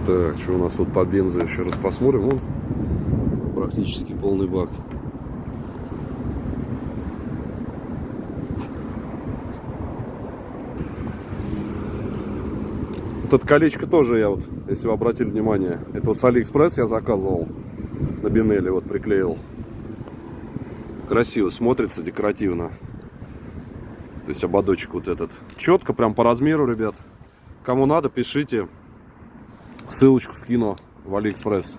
Так, что у нас тут по бензу еще раз посмотрим. Вон, практически полный бак. Вот это колечко тоже я вот, если вы обратили внимание, это вот с Алиэкспресс я заказывал на Бинелли, вот приклеил. Красиво смотрится, декоративно. То есть ободочек вот этот. Четко, прям по размеру, ребят. Кому надо, пишите. Ссылочку скину в Алиэкспресс.